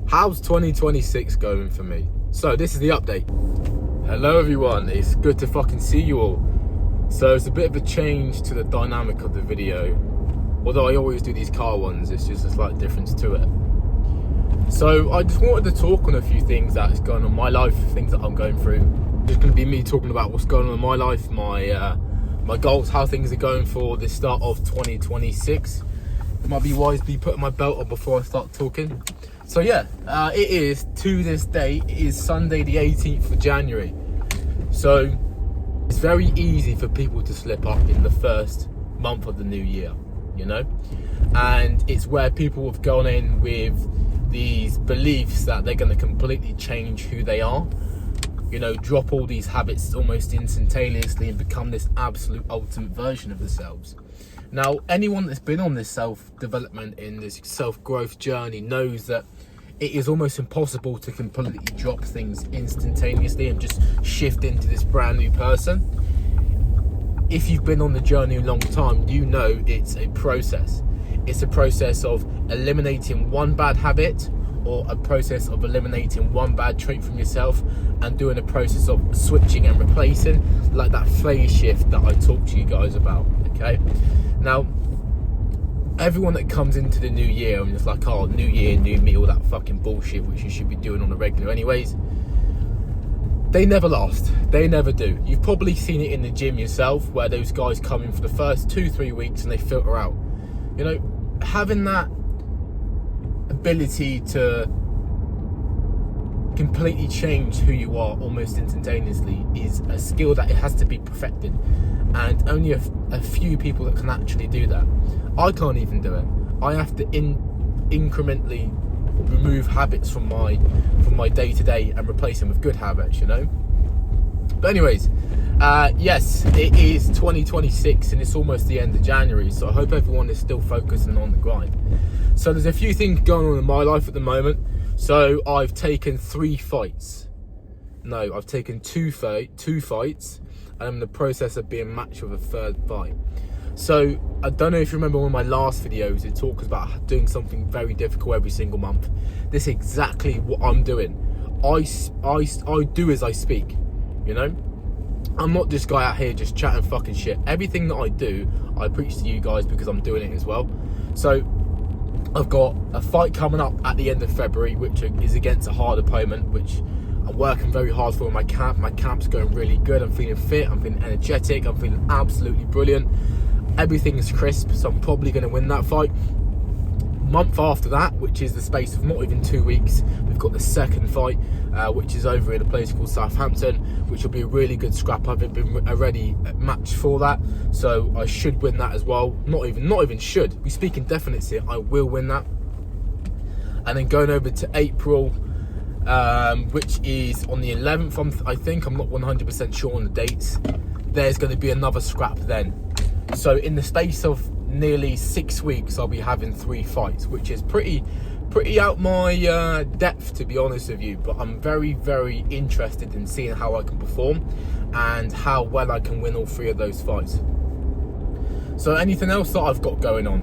How's 2026 going for me? So this is the update. Hello everyone, it's good to fucking see you all. So it's a bit of a change to the dynamic of the video. Although I always do these car ones, it's just a slight difference to it. So I just wanted to talk on a few things that's going on in my life, things that I'm going through. It's going to be me talking about what's going on in my life, my goals, how things are going for the start of 2026. It might be wise to be putting my belt on before I start talking. So yeah, it is, to this day, it is Sunday the 18th of January. So it's very easy for people to slip up in the first month of the new year, you know? And it's where people have gone in with these beliefs that they're going to completely change who they are. You know, drop all these habits almost instantaneously and become this absolute ultimate version of themselves. Now, anyone that's been on this self-development, in this self-growth journey, knows that it is almost impossible to completely drop things instantaneously and just shift into this brand new person. If you've been on the journey a long time, you know it's a process. It's a process of eliminating one bad habit, or a process of eliminating one bad trait from yourself and doing a process of switching and replacing, like that phase shift that I talked to you guys about, okay? Now, everyone that comes into the new year and it's like, oh, new year, new me, all that fucking bullshit, which you should be doing on a regular anyways, they never last. They never do. You've probably seen it in the gym yourself, where those guys come in for the first 2-3 weeks and they filter out. You know, having that ability to completely change who you are almost instantaneously is a skill that it has to be perfected, and only a few people that can actually do that. I can't even do it. I have to incrementally remove habits from my day-to-day and replace them with good habits, you know. But anyways, yes, it is 2026 and it's almost the end of January, so I hope everyone is still focusing on the grind. So there's a few things going on in my life at the moment. So I've taken 3 fights. No, I've taken two fights, and I'm in the process of being matched with a 3rd fight. So I don't know if you remember one of my last videos, it talks about doing something very difficult every single month. This is exactly what I'm doing. I do as I speak, you know? I'm not this guy out here just chatting fucking shit. Everything that I do, I preach to you guys because I'm doing it as well. So I've got a fight coming up at the end of February, which is against a hard opponent, which I'm working very hard for in my camp. My camp's going really good. I'm feeling fit, I'm feeling energetic, I'm feeling absolutely brilliant. Everything is crisp, so I'm probably going to win that fight. Month after that, which is the space of not even 2 weeks, we've got the 2nd fight, which is over in a place called Southampton, which will be a really good scrap. I've been already matched for that, so I should win that as well. Not even should. We speak in definites here. I will win that. And then going over to April, which is on the 11th, I think. I'm not 100% sure on the dates. There's going to be another scrap then. So in the space of nearly 6 weeks, I'll be having 3 fights, which is pretty out my depth, to be honest with you. But I'm very, very interested in seeing how I can perform and how well I can win all 3 of those fights. So anything else that I've got going on?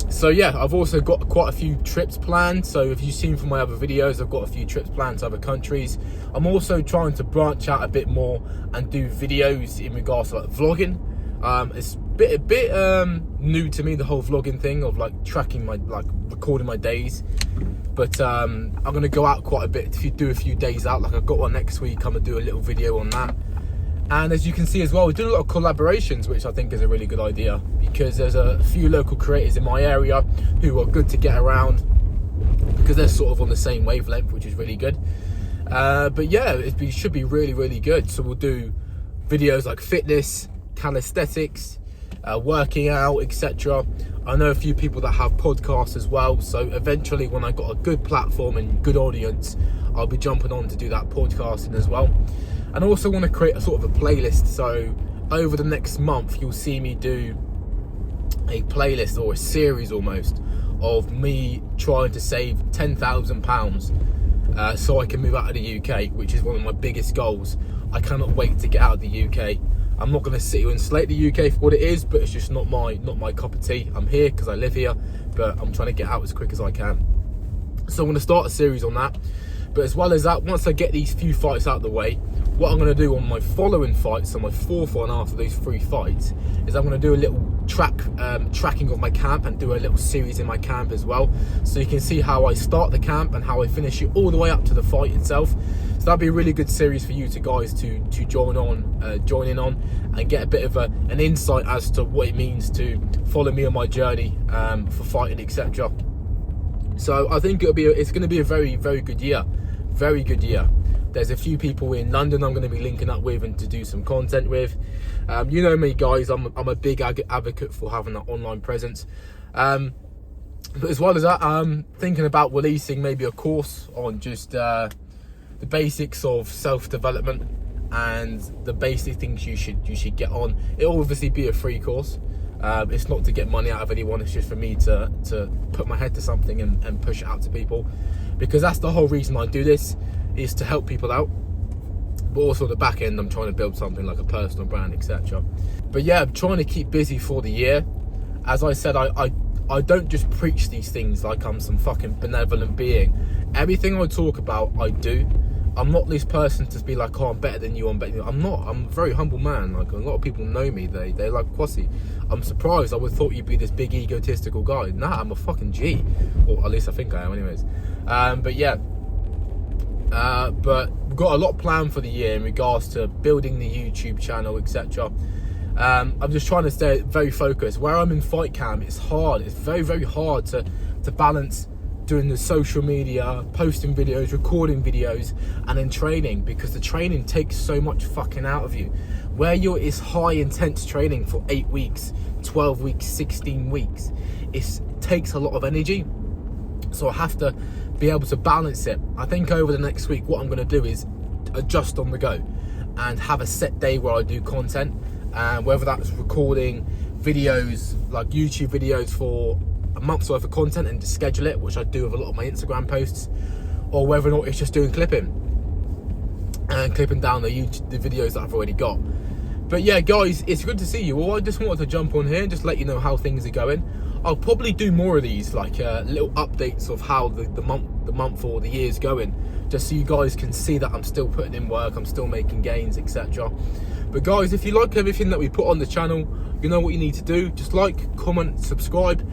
So yeah, I've also got quite a few trips planned. So if you've seen from my other videos, I've got a few trips planned to other countries. I'm also trying to branch out a bit more and do videos in regards to like vlogging. It's a bit new to me, the whole vlogging thing of like tracking my, like recording my days. But I'm gonna go out quite a bit to do a few days out. Like I've got one next week. I'm gonna do a little video on that. And as you can see as well, we're doing a lot of collaborations, which I think is a really good idea, because there's a few local creators in my area who are good to get around because they're sort of on the same wavelength, which is really good. But yeah, it should be really, really good. So we'll do videos like fitness, calisthenics, working out, etc. I know a few people that have podcasts as well, so eventually when I got a good platform and good audience, I'll be jumping on to do that podcasting as well. And I also want to create a sort of a playlist, so over the next month you'll see me do a playlist or a series almost of me trying to save £10,000 so I can move out of the UK, which is one of my biggest goals. I cannot wait to get out of the UK. I'm not going to sit here and slate the UK for what it is, but it's just not my cup of tea. I'm here because I live here, but I'm trying to get out as quick as I can. So I'm going to start a series on that. But as well as that, once I get these few fights out of the way, what I'm going to do on my following fights, so my fourth one after those 3 fights, is I'm going to do a little tracking of my camp and do a little series in my camp as well. So you can see how I start the camp and how I finish it all the way up to the fight itself. So that'd be a really good series for you guys to join in on and get a bit of an insight as to what it means to follow me on my journey for fighting, etc. So I think it's going to be a very, very good year. Very good year. There's a few people in London I'm going to be linking up with and to do some content with. You know me, guys. I'm a big advocate for having that online presence. But as well as that, I'm thinking about releasing maybe a course on just the basics of self-development and the basic things you should get on. It'll obviously be a free course. It's not to get money out of anyone. It's just for me to put my head to something and push it out to people, because that's the whole reason I do this, is to help people out. But also the back end, I'm trying to build something like a personal brand, etc. But yeah, I'm trying to keep busy for the year. As I said, I don't just preach these things like I'm some fucking benevolent being. Everything I talk about, I do. I'm not this person to be like, oh, I'm better than you, I'm better than you. I'm not. I'm a very humble man. Like, a lot of people know me. They like Kwasi. I'm surprised. I would have thought you'd be this big egotistical guy. Nah, I'm a fucking G. Or at least I think I am anyways. But yeah. But we've got a lot planned for the year in regards to building the YouTube channel, etc. I'm just trying to stay very focused. Where I'm in fight camp, it's hard. It's very, very hard to balance doing the social media, posting videos, recording videos, and then training, because the training takes so much fucking out of you. Where it's high intense training for 8 weeks, 12 weeks, 16 weeks, it takes a lot of energy. So I have to be able to balance it. I think over the next week, what I'm going to do is adjust on the go and have a set day where I do content, whether that's recording videos, like YouTube videos for a month's worth of content and just schedule it, which I do with a lot of my Instagram posts, or whether or not it's just doing clipping and clipping down the videos that I've already got. But yeah, guys, it's good to see you all. I just wanted to jump on here and just let you know how things are going. I'll probably do more of these, like little updates of how the month or the year's going, just so you guys can see that I'm still putting in work, I'm still making gains, etc. But guys, if you like everything that we put on the channel, you know what you need to do. Just like, comment, subscribe.